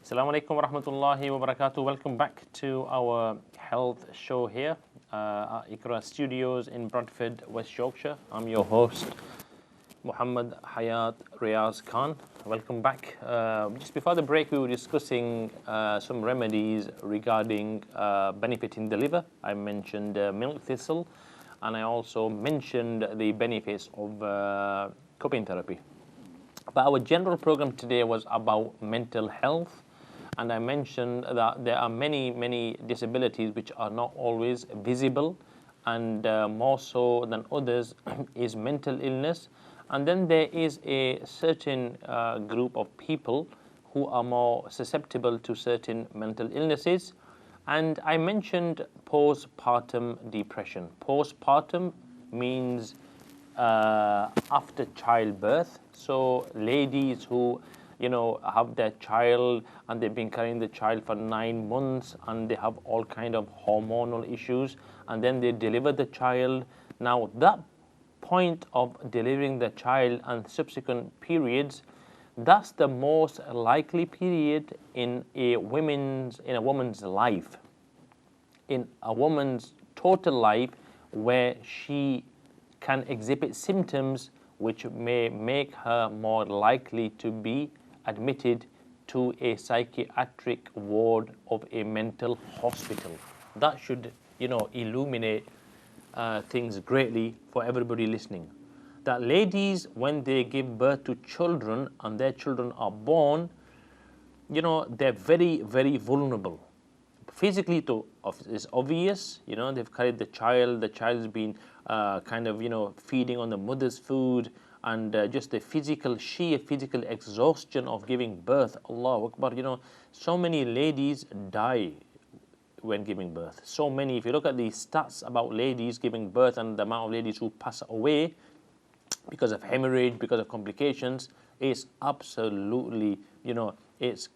Assalamu alaikum wa rahmatullahi wa barakatuh. Welcome back to our health show here at Ikra Studios in Bradford, West Yorkshire. I'm your host, Muhammad Hayat Riaz Khan. Welcome back. Just before the break, we were discussing some remedies regarding benefiting the liver. I mentioned milk thistle, and I also mentioned the benefits of cupping therapy. But our general program today was about mental health, and I mentioned that there are many disabilities which are not always visible, and more so than others is mental illness. And then there is a certain group of people who are more susceptible to certain mental illnesses. And I mentioned postpartum depression. Postpartum means after childbirth. So ladies who have their child and they've been carrying the child for 9 months and they have all kind of hormonal issues, and then they deliver the child. Now that point of delivering the child and subsequent periods, that's the most likely period in a woman's life, in a woman's total life, where she can exhibit symptoms which may make her more likely to be admitted to a psychiatric ward of a mental hospital. That should, illuminate things greatly for everybody listening. That ladies, when they give birth to children and their children are born, they're very vulnerable. Physically, it's obvious, they've carried the child's been feeding on the mother's food, and just the sheer physical exhaustion of giving birth. Allahu Akbar, so many ladies die when giving birth. So many, if you look at the stats about ladies giving birth and the amount of ladies who pass away because of hemorrhage, because of complications, is absolutely, it's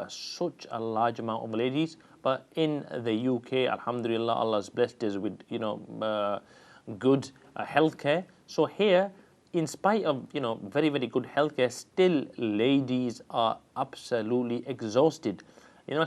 such a large amount of ladies. But in the UK, alhamdulillah, Allah has blessed us with, good healthcare. So here, in spite of, very good healthcare, still ladies are absolutely exhausted.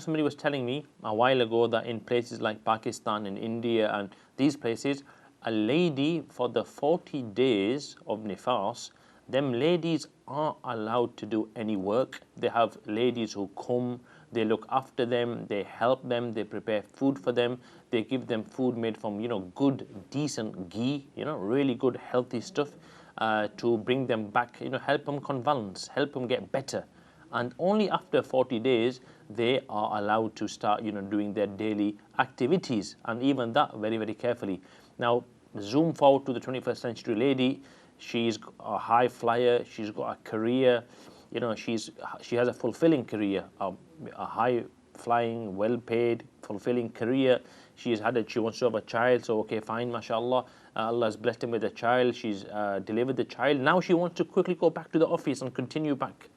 Somebody was telling me a while ago that in places like Pakistan and India and these places, a lady for the 40 days of nifas, them ladies aren't allowed to do any work. They have ladies who come, they look after them, they help them, they prepare food for them, they give them food made from, good, decent ghee, really good, healthy stuff to bring them back, help them convalesce, help them get better. And only after 40 days, they are allowed to start, doing their daily activities, and even that very carefully. Now, zoom forward to the 21st century lady. She's a high flyer. She's got a career. She has a fulfilling career, a high flying, well paid, fulfilling career. She wants to have a child. So okay, fine, mashallah. Allah has blessed him with a child. She's delivered the child. Now she wants to quickly go back to the office and continue back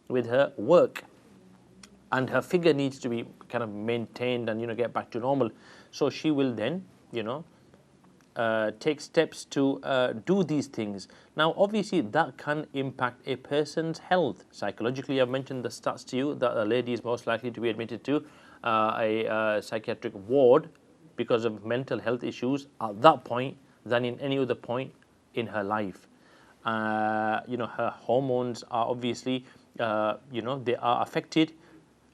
with her work, and her figure needs to be kind of maintained and get back to normal. So she will then take steps to do these things. Now obviously that can impact a person's health psychologically. I've mentioned the stats to you that a lady is most likely to be admitted to a psychiatric ward because of mental health issues at that point than in any other point in her life. Her hormones are obviously they are affected,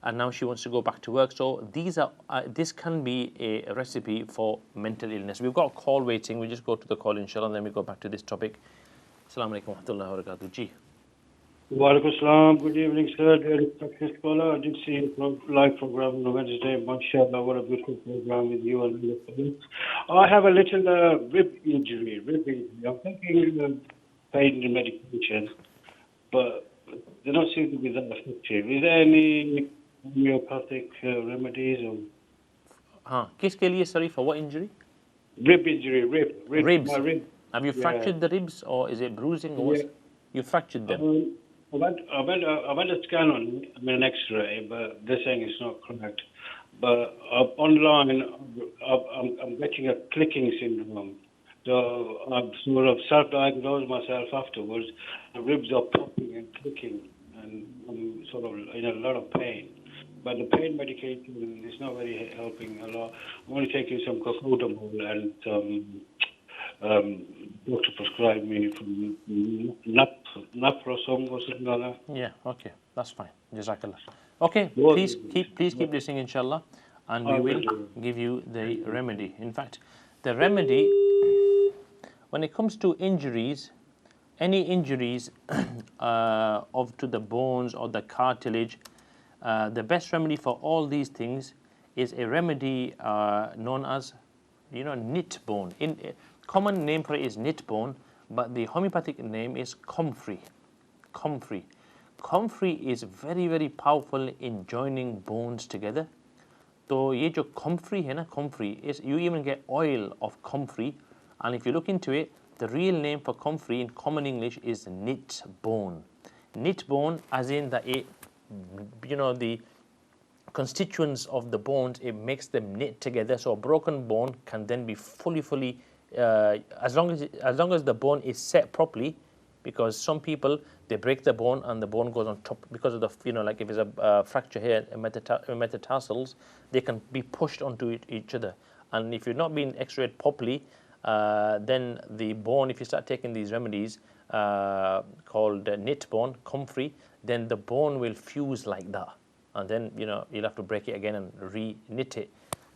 and now she wants to go back to work. So this can be a recipe for mental illness. We've got a call waiting. We just go to the call, inshallah, and then we go back to this topic. Assalamu alaikum wa rahmatullahi wa barakatuh. Ji. Wa alaikum salam. Good evening, sir. Dear respected caller, I did see a live program on Wednesday. MashaAllah, what a beautiful program with you and the colleagues. I have a little rib injury. I'm taking pain medication, but they don't seem to be that effective. Is there any homeopathic remedies? Kiske liye, sorry, for what injury? Rib injury, Ribs. My rib. Have you fractured the ribs, or is it bruising, or what? You fractured them? I went a scan on it, an X-ray, but they're saying it's not correct. But online, I'm getting a clicking syndrome. So I've sort of self-diagnosed myself afterwards. The ribs are popping and clicking, and I'm sort of in a lot of pain. but the pain medication is not very helping a lot. I'm only taking some cocodamol and doctor prescribed me from naproxen or something like that. Yeah, okay, that's fine. Jazakallah. Okay, please keep listening, inshallah, and we will give you the remedy. In fact, the remedy, when it comes to injuries, any injuries to the bones or the cartilage, the best remedy for all these things is a remedy known as, knit bone. Common name for it is knit bone, but the homeopathic name is comfrey. Comfrey. Comfrey is very, very powerful in joining bones together. So ये जो comfrey है ना, comfrey is, you even get oil of comfrey, and if you look into it, the real name for comfrey in common English is knit bone. Knit bone, as in that it, the constituents of the bones, it makes them knit together. So a broken bone can then be fully, as long as the bone is set properly, because some people, they break the bone and the bone goes on top because of the, like if it's a fracture here, metatarsals, they can be pushed onto each other. And if you're not being x-rayed properly, then the bone, if you start taking these remedies called knit bone, comfrey, then the bone will fuse like that. And then, you'll have to break it again and re-knit it.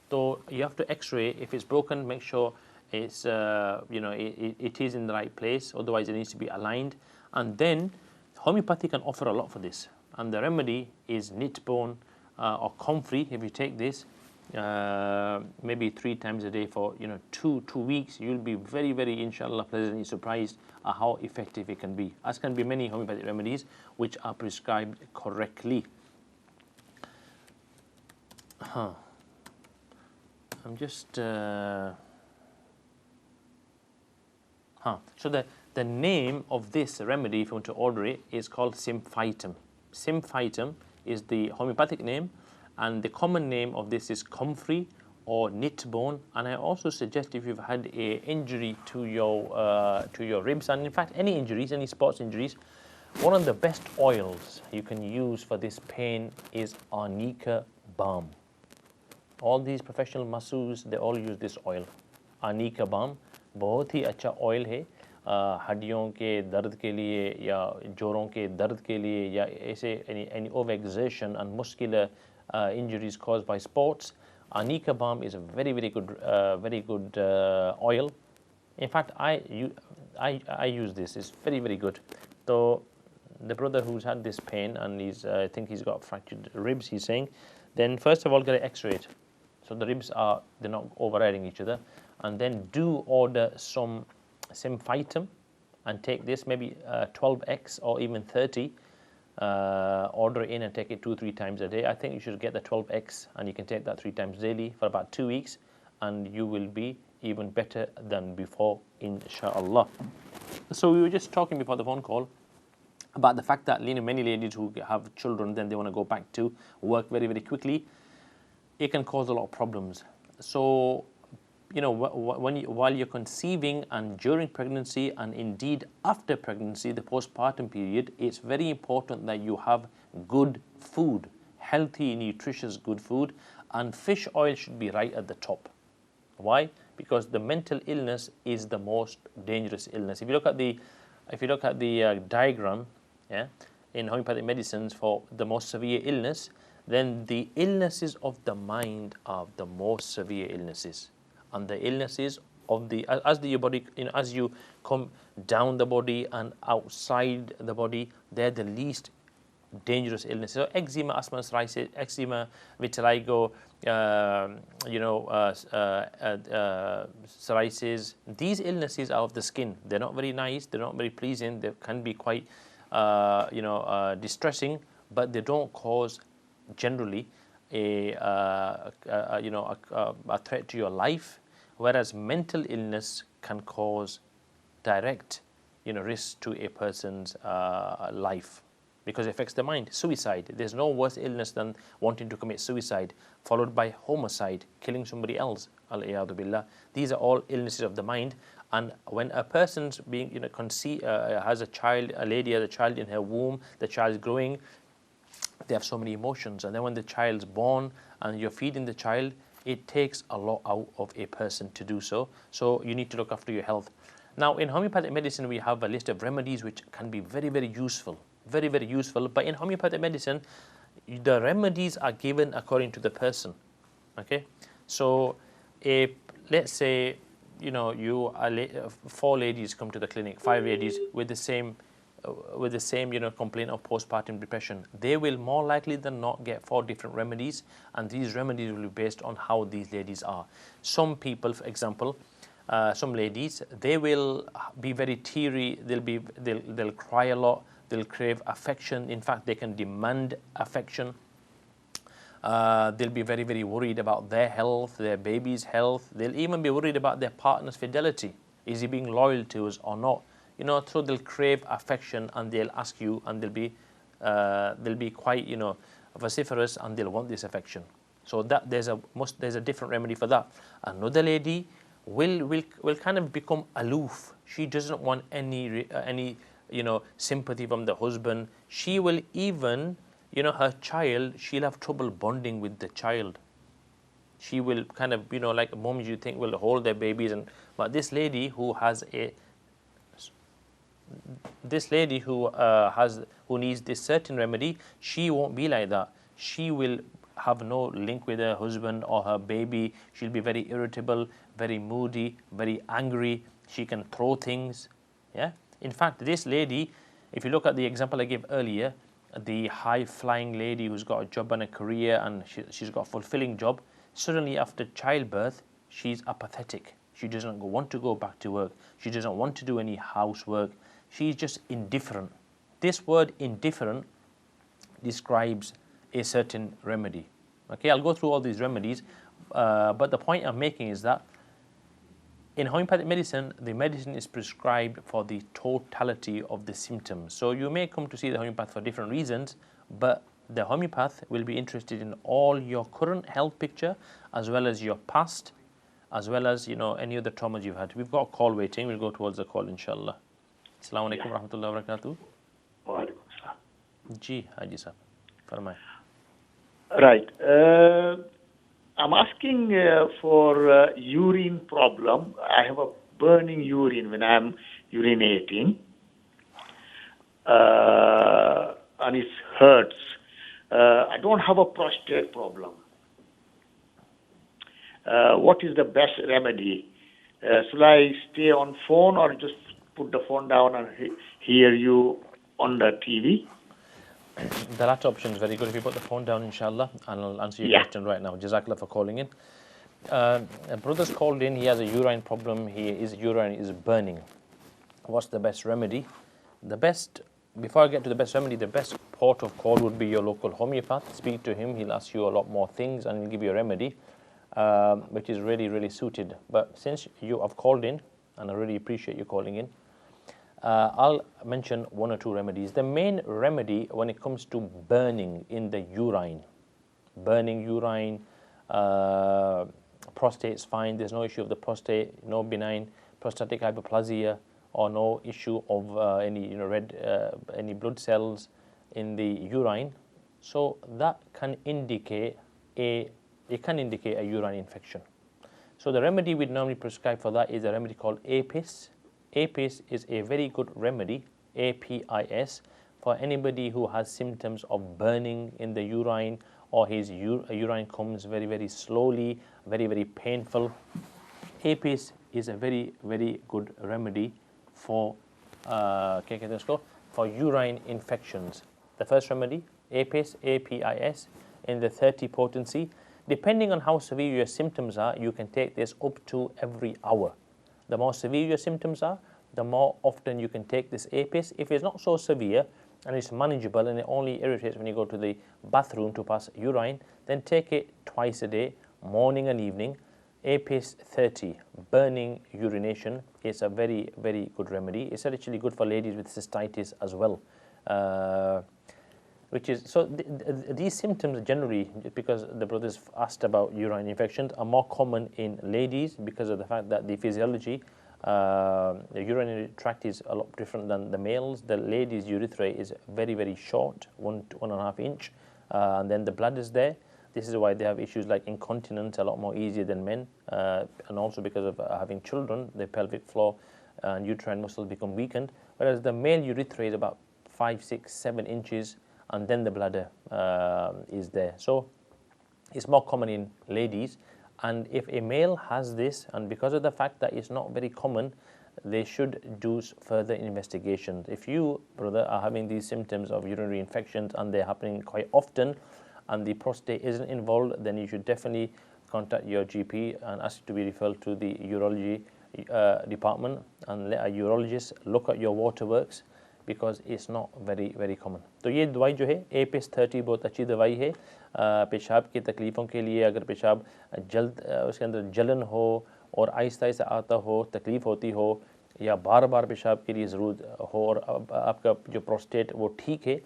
So you have to x-ray. If it's broken, make sure it's, it is in the right place. Otherwise, it needs to be aligned. And then homeopathy can offer a lot for this. And the remedy is knit bone or comfrey. If you take this, maybe 3 times a day for 2 weeks, you'll be very, very, inshallah, pleasantly surprised at how effective it can be. As can be many homeopathic remedies which are prescribed correctly. I'm just so the name of this remedy, if you want to order it, is called symphytum. Symphytum is the homeopathic name, and the common name of this is comfrey or knit bone. And I also suggest, if you've had a injury to your ribs, and in fact any injuries, any sports injuries, one of the best oils you can use for this pain is arnica balm. All these professional masseurs, they all use this oil, arnica balm. बहुत ही अच्छा oil है हड्डियों के दर्द के लिए या जोड़ों के दर्द के लिए या ऐसे any overexertion and muscular injuries caused by sports. Arnica balm is a very, very good oil. In fact, I use this. It's very, very good. So the brother who's had this pain and I think he's got fractured ribs, he's saying, then first of all get it x-rayed. So the ribs they're not overriding each other. And then do order some symphytum and take this, maybe 12x or even 30. Order it in and take it 2-3 times a day. I think you should get the 12x, and you can take that 3 times daily for about 2 weeks, and you will be even better than before, inshallah. So we were just talking before the phone call about the fact that many ladies who have children, then they want to go back to work very, very quickly. It can cause a lot of problems. So while you're conceiving and during pregnancy, and indeed after pregnancy, the postpartum period, it's very important that you have good food, healthy, nutritious, good food, and fish oil should be right at the top. Why? Because the mental illness is the most dangerous illness. If you look at the diagram, in homeopathic medicines for the most severe illness, then the illnesses of the mind are the most severe illnesses. And the illnesses of your body, as you come down the body and outside the body, they're the least dangerous illnesses. So eczema, asthma, psoriasis, eczema, vitiligo, psoriasis. These illnesses are of the skin. They're not very nice. They're not very pleasing. They can be quite, distressing, but they don't cause generally a threat to your life, whereas mental illness can cause direct risk to a person's life, because it affects the mind. Suicide, there's no worse illness than wanting to commit suicide, followed by homicide, killing somebody else. Al-iyadu billah. These are all illnesses of the mind. And when a person's being has a child, a lady has a child in her womb, the child is growing, they have so many emotions. And then when the child's born and you're feeding the child, it takes a lot out of a person to do so. So you need to look after your health. Now, in homeopathic medicine, we have a list of remedies which can be very, very useful. Very, very useful. But in homeopathic medicine, the remedies are given according to the person. Okay? So, let's say, you know, four ladies come to the clinic, 5 ladies with the same you know, complaint of postpartum depression. They will more likely than not get 4 different remedies, and these remedies will be based on how these ladies are. Some people, for example, some ladies, they will be very teary. They'll cry a lot. They'll crave affection. In fact, they can demand affection. They'll be very, very worried about their health, their baby's health. They'll even be worried about their partner's fidelity. Is he being loyal to us or not? You know, so they'll crave affection, and they'll ask you, and they'll be quite, you know, vociferous, and they'll want this affection. So that there's a different remedy for that. Another lady will kind of become aloof. She doesn't want any you know, sympathy from the husband. She will even, you know, her child, she'll have trouble bonding with the child. She will kind of, you know, like moms you think will hold their babies, but this lady who needs this certain remedy, she won't be like that. She will have no link with her husband or her baby. She'll be very irritable, very moody, very angry. She can throw things. Yeah. In fact, this lady, if you look at the example I gave earlier, the high-flying lady who's got a job and a career, and she's got a fulfilling job, suddenly after childbirth, she's apathetic. She doesn't want to go back to work. She doesn't want to do any housework. She's just indifferent. This word indifferent describes a certain remedy. Okay, I'll go through all these remedies, but the point I'm making is that in homeopathic medicine, the medicine is prescribed for the totality of the symptoms. So you may come to see the homeopath for different reasons, but the homeopath will be interested in all your current health picture, as well as your past, as well as, you know, any other traumas you've had. We've got a call waiting. We'll go towards the call, inshallah. Assalamu alaikum wa rahmatullahi wa barakatuh. Wa alaikum salam. Ji, Haji Sahab. Farmai. Right. I'm asking for urine problem. I have a burning urine when I'm urinating, and it hurts. I don't have a prostate problem. What is the best remedy? Should I stay on phone or just put the phone down and hear you on the TV? The latter option is very good. If you put the phone down, inshallah, and I'll answer your question right now. Jazakallah for calling in. A brother's called in. He has a urine problem. His urine is burning. What's the best remedy? Before I get to the best remedy, the best port of call would be your local homeopath. Speak to him. He'll ask you a lot more things and he'll give you a remedy, which is really, really suited. But since you have called in, and I really appreciate you calling in, I'll mention 1 or 2 remedies. The main remedy when it comes to burning in the urine, prostate's fine. There's no issue of the prostate, no benign prostatic hyperplasia, or no issue of any any blood cells in the urine. So that can indicate a urine infection. So the remedy we normally prescribe for that is a remedy called APIS. APIS is a very good remedy, APIS, for anybody who has symptoms of burning in the urine, or his urine comes very, very slowly, very, very painful. APIS is a very, very good remedy for urine infections. The first remedy, APIS, APIS, in the 30 potency. Depending on how severe your symptoms are, you can take this up to every hour. The more severe your symptoms are, the more often you can take this APIS. If it's not so severe and it's manageable and it only irritates when you go to the bathroom to pass urine, then take it twice a day, morning and evening. APIS 30, burning urination, is a very, very good remedy. It's actually good for ladies with cystitis as well. These symptoms generally, because the brothers asked about urine infections, are more common in ladies because of the fact that the physiology, the urinary tract is a lot different than the males. The ladies' urethra is very, very short, 1 to 1.5 inch, and then the blood is there. This is why they have issues like incontinence a lot more easier than men, and also because of having children, the pelvic floor and uterine muscles become weakened. Whereas the male urethra is about 5, 6, 7 inches, and then the bladder is there. So it's more common in ladies, and if a male has this, and because of the fact that it's not very common, they should do further investigations. If you, brother, are having these symptoms of urinary infections and they're happening quite often, and the prostate isn't involved, then you should definitely contact your GP and ask to be referred to the urology department and let a urologist look at your waterworks, because it's not very very common. तो ये दवाई जो है EPS30 बहुत अच्छी दवाई है पेशाब की तकलीफ़ों के लिए। अगर पेशाब जल्द उसके अंदर जलन हो और आहिस्ता आहिस्ता आता हो, तकलीफ़ होती हो, या बार बार पेशाब के लिए ज़रूरत हो और आपका जो प्रोस्टेट वो ठीक है,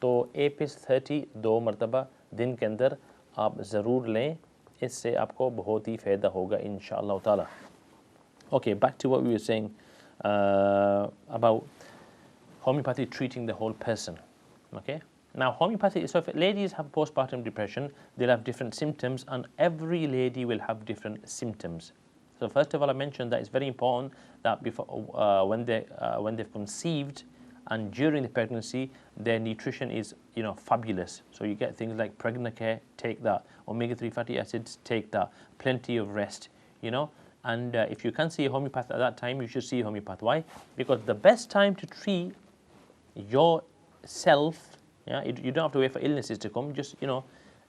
तो EPS30 2 मरतबा दिन के अंदर आप ज़रूर लें। इससे आपको बहुत ही फ़ायदा होगा इंशाअल्लाह ताला। Okay, back to what we were saying about homeopathy treating the whole person. Okay, now homeopathy, so if ladies have postpartum depression, they'll have different symptoms, and every lady will have different symptoms. So first of all, I mentioned that it's very important that before when they've conceived and during the pregnancy, their nutrition is fabulous. So you get things like pregnant care, take that. Omega-3 fatty acids, take that. Plenty of rest, And if you can't see a homeopath at that time, you should see a homeopath. Why? Because the best time to treat yourself, you don't have to wait for illnesses to come. Just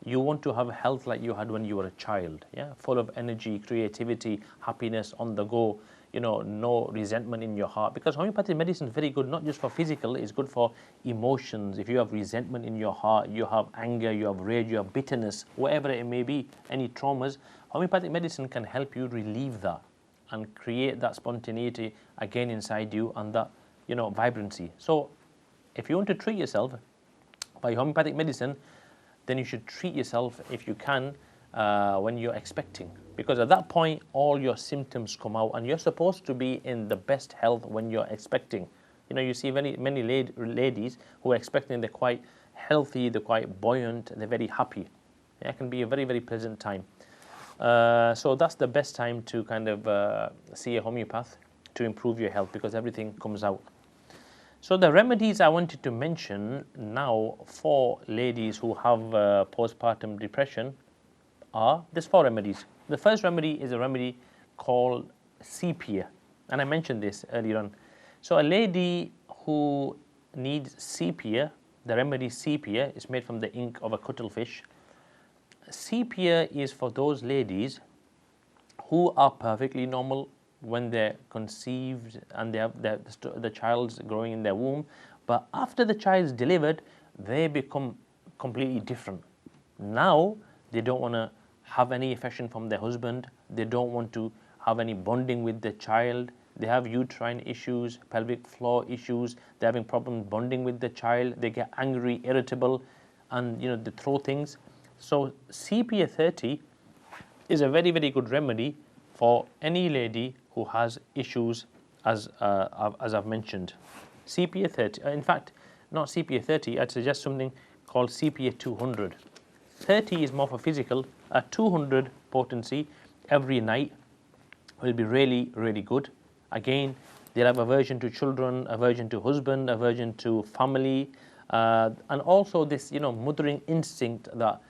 you want to have health like you had when you were a child, full of energy, creativity, happiness, on the go, no resentment in your heart. Because homeopathic medicine is very good, not just for physical, it's good for emotions. If you have resentment in your heart, you have anger, you have rage, you have bitterness, whatever it may be, any traumas, homeopathic medicine can help you relieve that and create that spontaneity again inside you and that vibrancy. So if you want to treat yourself by homeopathic medicine, then you should treat yourself if you can when you're expecting, because at that point all your symptoms come out and you're supposed to be in the best health when you're expecting. You see many ladies who are expecting, they're quite healthy, they're quite buoyant, they're very happy. It can be a very very pleasant time. So that's the best time to kind of see a homeopath to improve your health, because everything comes out. So the remedies I wanted to mention now for ladies who have postpartum depression are, there's 4 remedies. The first remedy is a remedy called sepia, and I mentioned this earlier on. So a lady who needs sepia, the remedy sepia is made from the ink of a cuttlefish. Sepia is for those ladies who are perfectly normal when they're conceived and they have the child's growing in their womb, but after the child's delivered, they become completely different. Now they don't want to have any affection from their husband, they don't want to have any bonding with the child, they have uterine issues, pelvic floor issues, they're having problems bonding with the child, they get angry, irritable, and they throw things. So sepia 30 is a very very good remedy for any lady who has issues as I've mentioned. Sepia 30, in fact, not sepia 30, I'd suggest something called sepia 200. 30 is more for physical. A 200 potency every night will be really really good. Again, they'll have aversion to children, aversion to husband, aversion to family, and also this mothering instinct that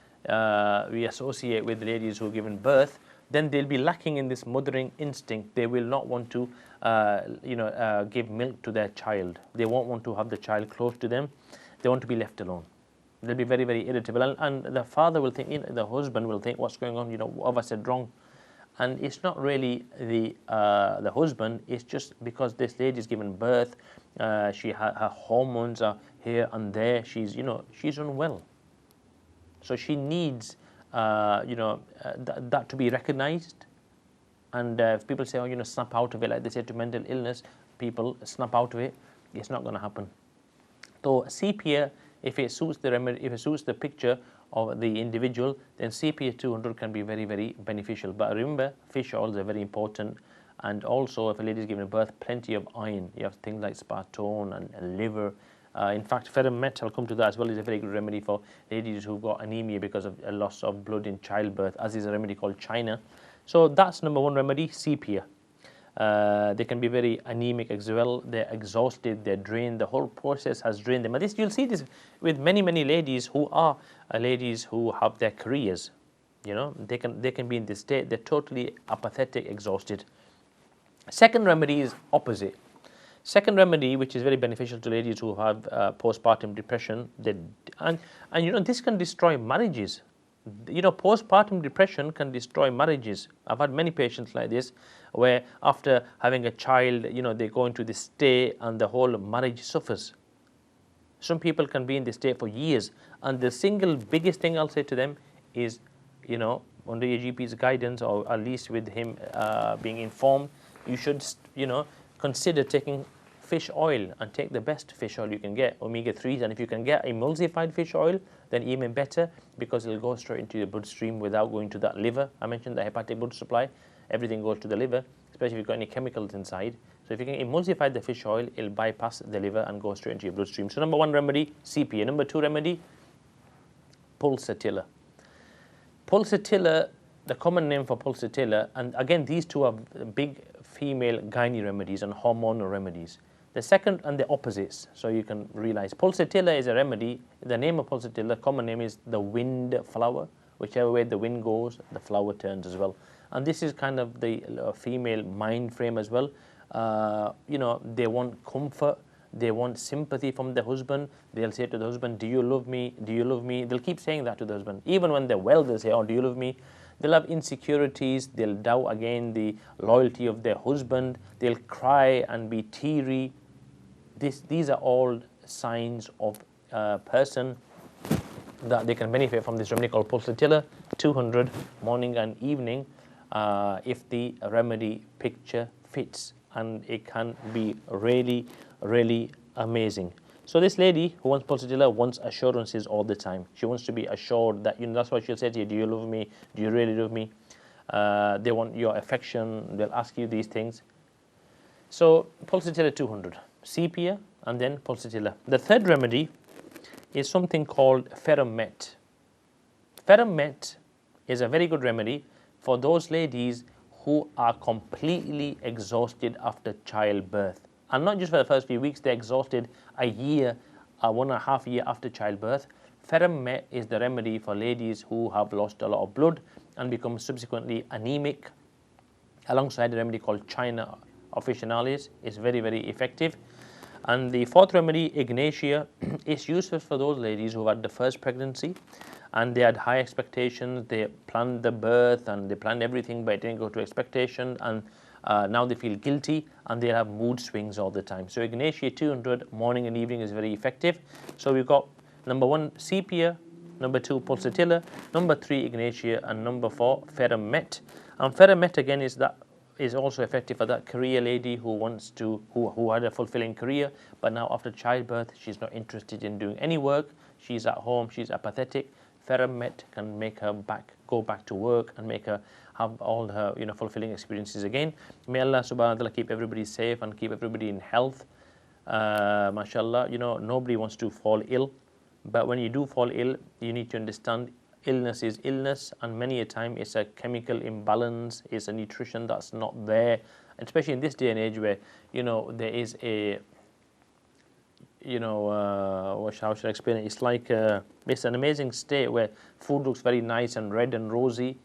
we associate with ladies who are given birth. Then they'll be lacking in this mothering instinct. They will not want to give milk to their child. They won't want to have the child close to them. They want to be left alone. They'll be very very irritable, and the father will think, the husband will think, what's going on, what have I said wrong? And it's not really the husband, it's just because this lady is given birth, her hormones are here and there, she's unwell. So she needs that to be recognized. And if people say, snap out of it, like they say to mental illness, people snap out of it, it's not going to happen. So sepia, if it suits the remedy, if it suits the picture of the individual, then sepia 200 can be very very beneficial. But remember, fish oils are very important, and also if a lady is giving birth, plenty of iron. You have things like spartone and liver, In fact, Ferromet, I'll come to that as well, is a very good remedy for ladies who've got anemia because of a loss of blood in childbirth, as is a remedy called China. So that's number one remedy, sepia. They can be very anemic as well. They're exhausted, they're drained. The whole process has drained them. And this, you'll see this with many, many ladies who are ladies who have their careers. You know, they can be in this state. They're totally apathetic, exhausted. Second remedy is opposite. Second remedy, which is very beneficial to ladies who have postpartum depression, and you know, this can destroy marriages. You know, postpartum depression can destroy marriages. I've had many patients like this, where after having a child, you know, they go into this state and the whole marriage suffers. Some people can be in this state for years, and the single biggest thing I'll say to them is, you know, under your GP's guidance, or at least with him being informed, you should, you know, consider taking fish oil, and take the best fish oil you can get, omega-3s. And if you can get emulsified fish oil, then even better, because it'll go straight into your bloodstream without going to that liver. I mentioned the hepatic blood supply. Everything goes to the liver, especially if you've got any chemicals inside. So if you can emulsify the fish oil, it'll bypass the liver and go straight into your bloodstream. So number one remedy, sepia. Number two remedy, pulsatilla. Pulsatilla, the common name for pulsatilla, and again, these two are big female gynae remedies and hormonal remedies. The second and the opposites, so you can realize. Pulsatilla is a remedy. The name of pulsatilla, common name, is the wind flower. Whichever way the wind goes, the flower turns as well. And this is kind of the female mind frame as well. You know, they want comfort. They want sympathy from the husband. They'll say to the husband, do you love me? Do you love me? They'll keep saying that to the husband. Even when they're well, they'll say, oh, do you love me? They'll have insecurities. They'll doubt again the loyalty of their husband. They'll cry and be teary. These are all signs of a person that they can benefit from this remedy called pulsatilla 200 morning and evening, if the remedy picture fits, and it can be really, really amazing. So this lady who wants pulsatilla wants assurances all the time. She wants to be assured that, you know, that's what she'll say to you. Do you love me? Do you really love me? They want your affection. They'll ask you these things. So pulsatilla 200, sepia, and then pulsatilla. The third remedy is something called Ferromet. Ferromet is a very good remedy for those ladies who are completely exhausted after childbirth. And not just for the first few weeks, they're exhausted a year, 1.5 years after childbirth. Ferromet is the remedy for ladies who have lost a lot of blood and become subsequently anemic, alongside a remedy called China officinalis. Is very, very effective. And the fourth remedy, Ignatia, is useful for those ladies who had the first pregnancy and they had high expectations. They planned the birth and they planned everything, but it didn't go to expectation, and now they feel guilty and they have mood swings all the time. So Ignatia 200 morning and evening is very effective. So we've got number one, sepia, number two, pulsatilla, number three, Ignatia, and number four, Ferromet. And Ferromet again is also effective for that career lady who wants to, who had a fulfilling career, but now after childbirth she's not interested in doing any work. She's at home, she's apathetic. Ferromet can make her go back to work and make her have all her, you know, fulfilling experiences again. May Allah subhanahu wa ta'ala keep everybody safe and keep everybody in health. MashaAllah, you know, nobody wants to fall ill, but when you do fall ill, you need to understand illness is illness, and many a time it's a chemical imbalance, it's a nutrition that's not there, especially in this day and age where, you know, there is a, you know, how should I explain it? It's like it's an amazing state where food looks very nice and red and rosy,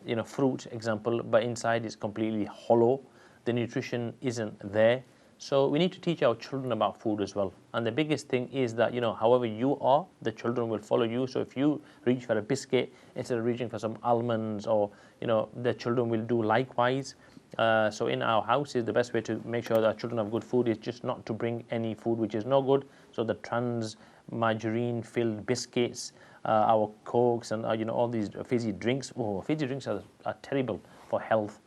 you know, fruit example, but inside it's completely hollow. The nutrition isn't there. So we need to teach our children about food as well. And the biggest thing is that, you know, however you are, the children will follow you. So if you reach for a biscuit instead of reaching for some almonds, or, you know, the children will do likewise. So in our houses, the best way to make sure that our children have good food is just not to bring any food which is no good. So the trans margarine filled biscuits, our Cokes, and you know, all these fizzy drinks. Oh, fizzy drinks are terrible for health.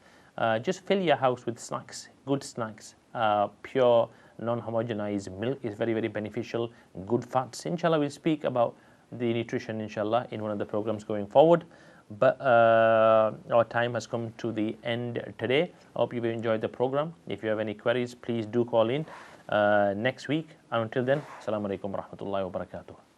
Just fill your house with snacks, good snacks. Pure non-homogenized milk is very, very beneficial. Good fats. Inshallah, we'll speak about the nutrition, inshallah, in one of the programs going forward. But our time has come to the end today. I hope you've enjoyed the program. If you have any queries, please do call in. next week. And until then, Assalamu alaikum wa rahmatullahi wa barakatuh.